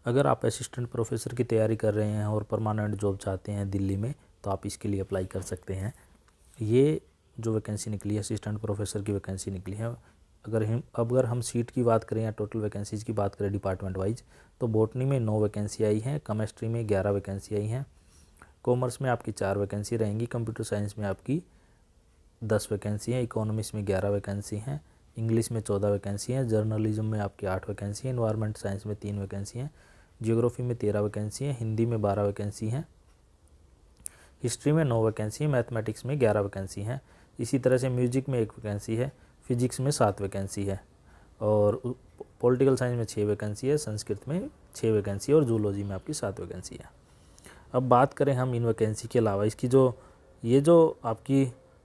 अगर आप assistant professor की तैयारी कर रहे हैं और परमानेंट जॉब चाहते हैं दिल्ली में, तो आप इसके लिए अप्लाई कर सकते हैं। ये जो वैकेंसी निकली है, असिस्टेंट प्रोफेसर की वैकेंसी निकली है। अगर हम सीट की बात करें या टोटल वैकेंसीज़ की बात करें डिपार्टमेंट वाइज, तो बॉटनी में 9 वैकेंसी आई हैं, केमिस्ट्री में 11 वैकेंसी आई हैं, कॉमर्स में आपकी 4 वैकेंसी रहेंगी, कंप्यूटर साइंस में आपकी 10 वैकेंसी हैं, इकोनॉमिक्स में 11 वैकेंसी हैं, इंग्लिश में 14 वैकेंसी हैं, जर्नलिज्म में आपकी 8 वैकेंसी हैं, एनवायरनमेंट साइंस में 3 वैकेंसी हैं, जियोग्राफी में 13 वैकेंसी हैं, हिंदी में 12 वैकेंसी हैं, हिस्ट्री में 9 वैकेंसी है, मैथमेटिक्स में 11 वैकेंसी हैं। इसी तरह से म्यूजिक में 1 वैकेंसी है, फिजिक्स में 7 वैकेंसी है, और पॉलिटिकल साइंस में 6 वैकेंसी है, संस्कृत में 6 वैकेंसी है, और जूलॉजी में आपकी 7 वैकेंसी है। अब बात करें हम इन वैकेंसी के अलावा, इसकी जो आपकी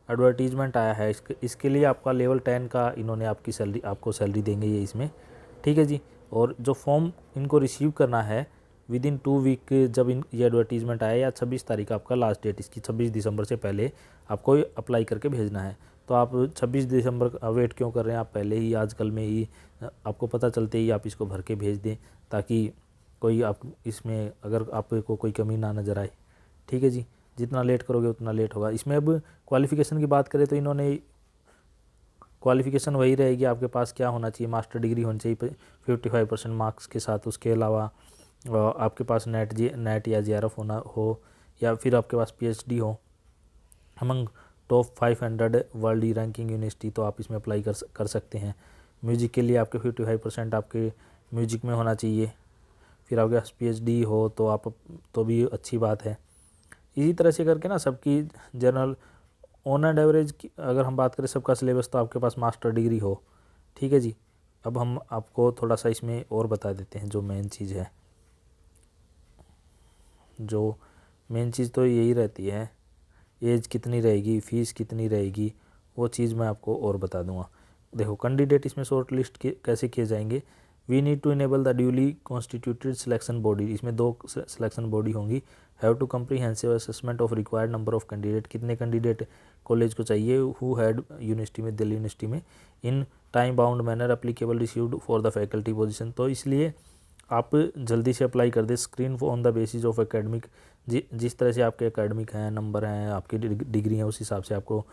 एडवर्टीजमेंट आया है, इसके लिए आपका लेवल 10 का इन्होंने आपको सैलरी देंगे ये इसमें, ठीक है जी। और जो फॉर्म इनको रिसीव करना है विद इन 2 वीक, जब ये एडवर्टीजमेंट आया, या 26 तारीख आपका लास्ट डेट इसकी, 26 दिसंबर से पहले आपको अप्लाई करके भेजना है। तो आप 26 दिसंबर वेट क्यों कर रहे हैं, आप पहले ही आजकल में ही आपको पता चलते ही आप इसको भर के भेज दें, ताकि कोई आप इसमें अगर आपको कोई कमी ना नज़र आए, ठीक है जी। जितना लेट करोगे उतना लेट होगा। इसमें अब क्वालिफ़िकेशन की बात करें तो इन्होंने क्वालिफ़िकेशन वही रहेगी, आपके पास क्या होना चाहिए, मास्टर डिग्री होनी चाहिए 55% मार्क्स के साथ। उसके अलावा आपके पास नेट या जेआरएफ होना हो, या फिर आपके पास पीएचडी हो among top 500 world ranking university, तो आप इसमें अप्लाई कर सकते हैं। म्यूजिक के लिए आपके 55% आपके म्यूजिक में होना चाहिए, फिर आपके पास पीएचडी हो तो भी अच्छी बात है। इसी तरह से करके ना सबकी जनरल ऑन एंड एवरेज की अगर हम बात करें सबका सिलेबस, तो आपके पास मास्टर डिग्री हो, ठीक है जी। अब हम आपको थोड़ा सा इसमें और बता देते हैं जो मेन चीज़ है। जो मेन चीज़ तो यही रहती है, एज कितनी रहेगी, फ़ीस कितनी रहेगी, वो चीज़ मैं आपको और बता दूंगा। देखो, कैंडिडेट इसमें शॉर्ट लिस्ट कैसे किए जाएंगे। We need to enable the duly constituted selection body, इसमें 2 सिलेक्शन बॉडी होंगी। Have to comprehensive assessment of required number of candidate, कितने कैंडिडेट कॉलेज को चाहिए, हु हैड यूनिवर्सिटी में, दिल्ली यूनिवर्सिटी में, in time bound manner applicable received for the faculty position. तो इसलिए आप जल्दी से अप्लाई कर दें। Screen on the basis of academic, जिस तरह से आपके एकेडमिक हैं, नंबर हैं, आपकी डिग्री हैं, उस हिसाब से आपको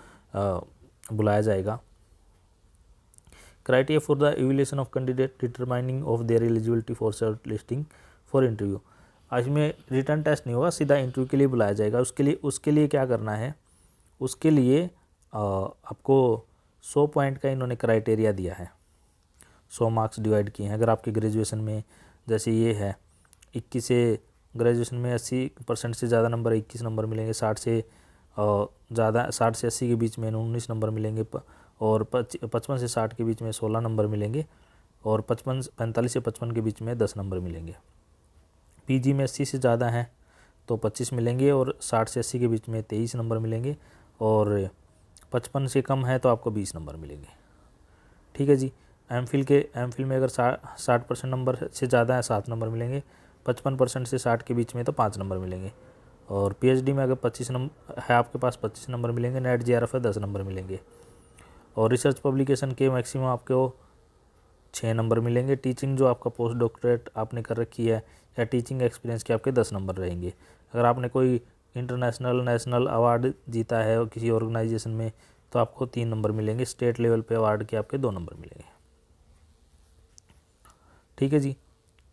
बुलाया जाएगा। Criteria for the evaluation of candidate determining of their eligibility for short listing for interview. आज में रिटर्न टेस्ट नहीं होगा, सीधा इंटरव्यू के लिए बुलाया जाएगा। उसके लिए क्या करना है, उसके लिए आपको 100 पॉइंट का इन्होंने क्राइटेरिया दिया है, 100 मार्क्स डिवाइड किए हैं। अगर आपके ग्रेजुएशन में जैसे ये है 21 से, ग्रेजुएशन में 80% से ज़्यादा नंबर 21 नंबर मिलेंगे, 60 से 80 के बीच में 19 नंबर मिलेंगे, और 55 से 60 के बीच में 16 नंबर मिलेंगे, और 45 से 55 के बीच में 10 नंबर मिलेंगे। पीजी में 80 से ज़्यादा हैं तो 25 मिलेंगे, और 60 से 80 के बीच में 23 नंबर मिलेंगे, और 55 से कम है तो आपको 20 नंबर मिलेंगे, ठीक है जी। एमफिल में अगर 60% नंबर से ज़्यादा है 7 नंबर मिलेंगे, 55% से 60 के बीच में तो 5 नंबर मिलेंगे, और पीएचडी में अगर 25 नंबर है आपके पास 25 नंबर मिलेंगे, नेट जेआरएफ है 10 नंबर मिलेंगे, और रिसर्च पब्लिकेशन के मैक्सिमम आपको 6 नंबर मिलेंगे। टीचिंग जो आपका पोस्ट डॉक्टरेट आपने कर रखी है या टीचिंग एक्सपीरियंस के आपके 10 नंबर रहेंगे। अगर आपने कोई इंटरनेशनल नेशनल अवार्ड जीता है किसी ऑर्गेनाइजेशन में तो आपको 3 नंबर मिलेंगे। स्टेट लेवल पे अवार्ड के आपके 2 नंबर मिलेंगे, ठीक है जी।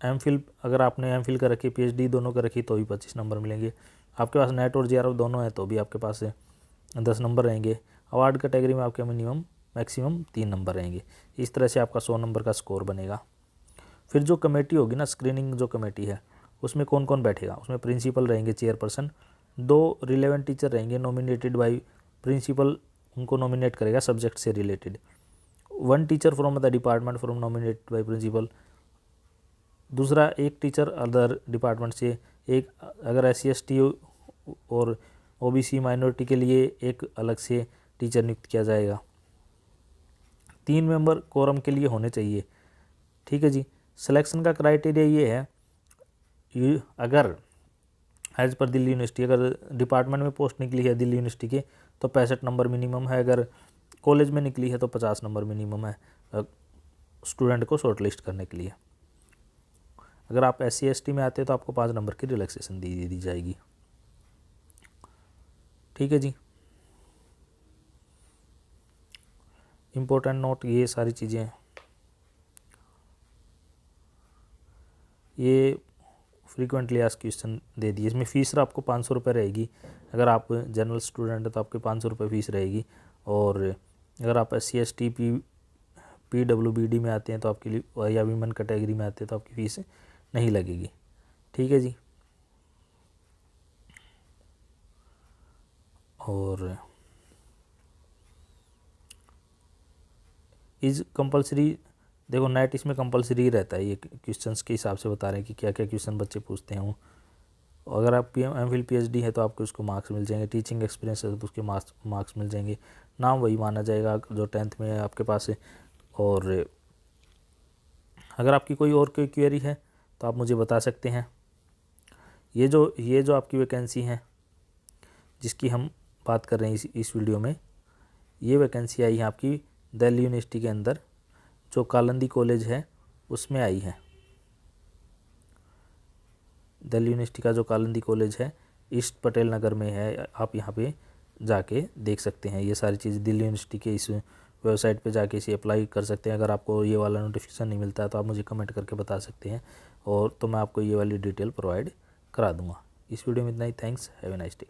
एमफिल अगर आपने एमफिल कर रखी, पीएचडी दोनों कर रखी तो भी 25 नंबर मिलेंगे। आपके पास नेट और जेआरएफ दोनों है तो भी आपके पास 10 नंबर रहेंगे। अवार्ड कैटेगरी में आपके मैक्सिमम 3 नंबर रहेंगे। इस तरह से आपका 100 नंबर का स्कोर बनेगा। फिर जो कमेटी होगी ना, स्क्रीनिंग जो कमेटी है, उसमें कौन कौन बैठेगा, उसमें प्रिंसिपल रहेंगे, चेयरपर्सन, 2 रिलेवेंट टीचर रहेंगे नॉमिनेटेड बाय प्रिंसिपल, उनको नॉमिनेट करेगा सब्जेक्ट से related. 1 teacher from the department from nominated by principal, दूसरा एक टीचर अदर डिपार्टमेंट से, एक अगर SC ST और OBC माइनॉरिटी के लिए एक अलग से टीचर नियुक्त किया जाएगा। 3 मेंबर कोरम के लिए होने चाहिए, ठीक है जी। सिलेक्शन का क्राइटेरिया ये है, अगर एज पर दिल्ली यूनिवर्सिटी, अगर डिपार्टमेंट में पोस्ट निकली है दिल्ली यूनिवर्सिटी के तो 65 नंबर मिनिमम है, अगर कॉलेज में निकली है तो 50 नंबर मिनिमम है स्टूडेंट को शॉर्ट लिस्ट करने के लिए। अगर आप SC/ST में आते हैं तो आपको 5 नंबर की रिलैक्सेशन दी जाएगी। ठीक है जी। इम्पोर्टेंट नोट, ये सारी चीज़ें, ये फ्रीक्वेंटली आस्क्ड क्वेश्चन दे दिए। इसमें फ़ीस आपको 500 रुपये रहेगी। अगर आप जनरल स्टूडेंट है तो आपके 500 रुपये फ़ीस रहेगी। और अगर आप SC/ST PWBD में आते हैं तो आपके लिए, या वीमेन कैटेगरी में आते हैं तो आपकी फ़ीस नहीं लगेगी। ठीक है जी। और इज कंपलसरी, देखो नेट इसमें कंपलसरी रहता है। ये क्वेश्चंस के हिसाब से बता रहे हैं कि क्या क्या क्वेश्चन बच्चे पूछते हैं। अगर आप MPhil PhD है तो आपको उसको मार्क्स मिल जाएंगे। टीचिंग एक्सपीरियंस है तो उसके मार्क्स मिल जाएंगे। नाम वही माना जाएगा जो 10th में आपके पास है। और अगर आपकी कोई क्वेरी है तो आप मुझे बता सकते हैं। ये जो आपकी वैकेंसी है जिसकी हम बात कर रहे हैं इस वीडियो में, ये वैकेंसी आई है आपकी दिल्ली यूनिवर्सिटी के अंदर, जो कालंदी कॉलेज है उसमें आई है। दिल्ली यूनिवर्सिटी का जो कालंदी कॉलेज है ईस्ट पटेल नगर में है। आप यहाँ पे जाके देख सकते हैं ये सारी चीज़। दिल्ली यूनिवर्सिटी के इस वेबसाइट पे जाके इसे अप्लाई कर सकते हैं। अगर आपको ये वाला नोटिफिकेशन नहीं मिलता है तो आप मुझे कमेंट करके बता सकते हैं, और तो मैं आपको ये वाली डिटेल प्रोवाइड करा दूँगा। इस वीडियो में इतना ही। Thanks, have a nice day.